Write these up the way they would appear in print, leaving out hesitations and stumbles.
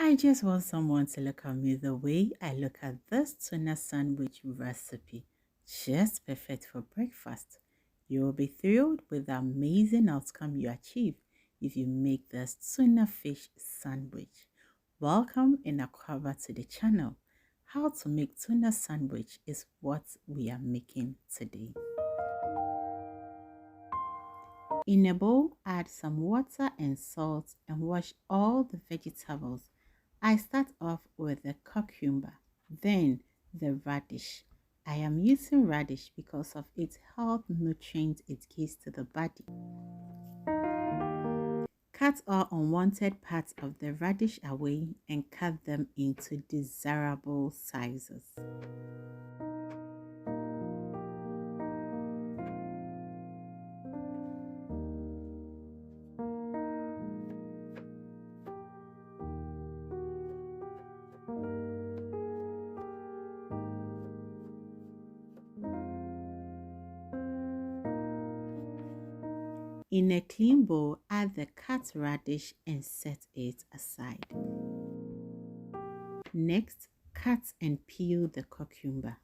I just want someone to look at me the way I look at this tuna sandwich recipe. Just perfect for breakfast. You will be thrilled with the amazing outcome you achieve if you make this tuna fish sandwich. Welcome and welcome to the channel. How to make tuna sandwich is what we are making today. In a bowl, add some water and salt and wash all the vegetables. I start off with the cucumber, then the radish. I am using radish because of its health nutrients it gives to the body. Cut all unwanted parts of the radish away and cut them into desirable sizes. In a clean bowl, add the cut radish and set it aside. Next, cut and peel the cucumber.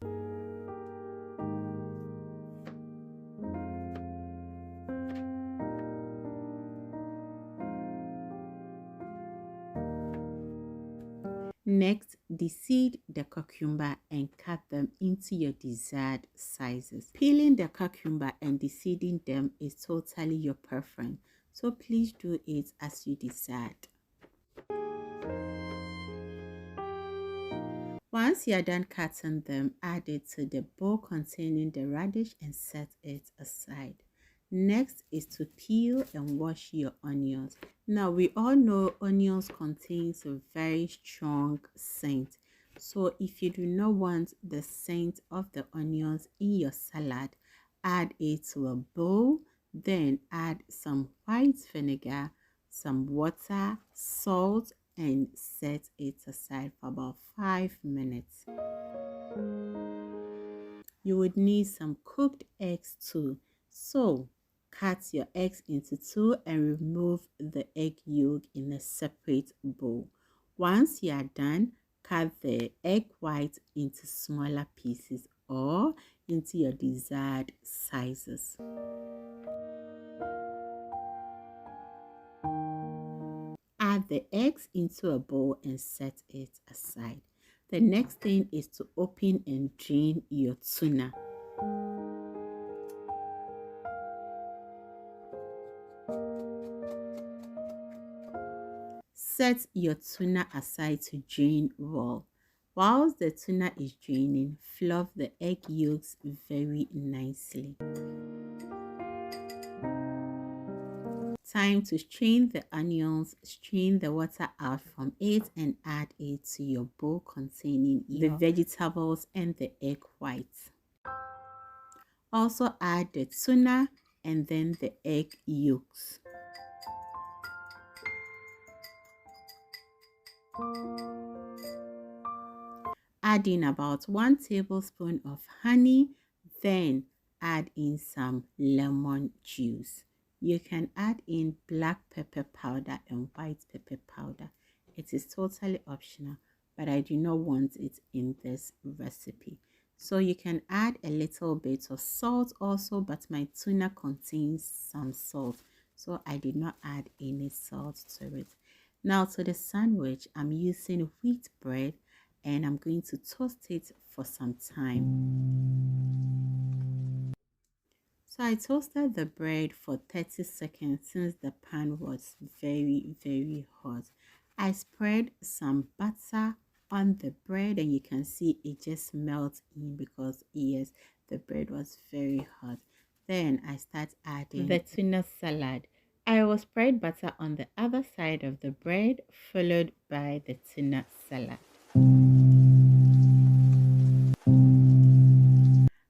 Next, deseed the cucumber and cut them into your desired sizes. Peeling the cucumber and deseeding them is totally your preference, so please do it as you decide. Once you are done cutting them, add it to the bowl containing the radish and set it aside. Next is to peel and wash your onions. Now we all know onions contains a very strong scent. So if you do not want the scent of the onions in your salad, add it to a bowl. Then add some white vinegar, some water, salt, and set it aside for about 5 minutes. You would need some cooked eggs too. So cut your eggs into two and remove the egg yolk in a separate bowl. Once you are done, cut the egg white into smaller pieces or into your desired sizes. Add the eggs into a bowl and set it aside. The next thing is to open and drain your tuna. Set your tuna aside to drain well. Whilst the tuna is draining, fluff the egg yolks very nicely. Time to strain the onions. Strain the water out from it and add it to your bowl containing the vegetables and the egg whites. Also add the tuna and then the egg yolks. Add in about 1 tablespoon of honey, then add in some lemon juice. You can add in black pepper powder and white pepper powder. It is totally optional, but I do not want it in this recipe. So you can add a little bit of salt also, but my tuna contains some salt, so I did not add any salt to it. Now to the sandwich, I'm using wheat bread and I'm going to toast it for some time. So I toasted the bread for 30 seconds since the pan was very hot. I spread some butter on the bread and you can see it just melts in because yes, the bread was very hot. Then I start adding the tuna salad. I will spread butter on the other side of the bread followed by the tuna salad.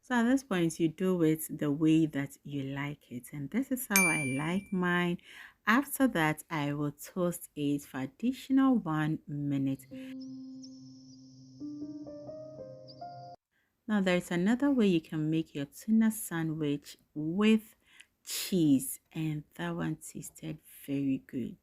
So at this point, you do it the way that you like it. And this is how I like mine. After that, I will toast it for additional 1 minute. Now, there's another way you can make your tuna sandwich with cheese. And that one tasted very good.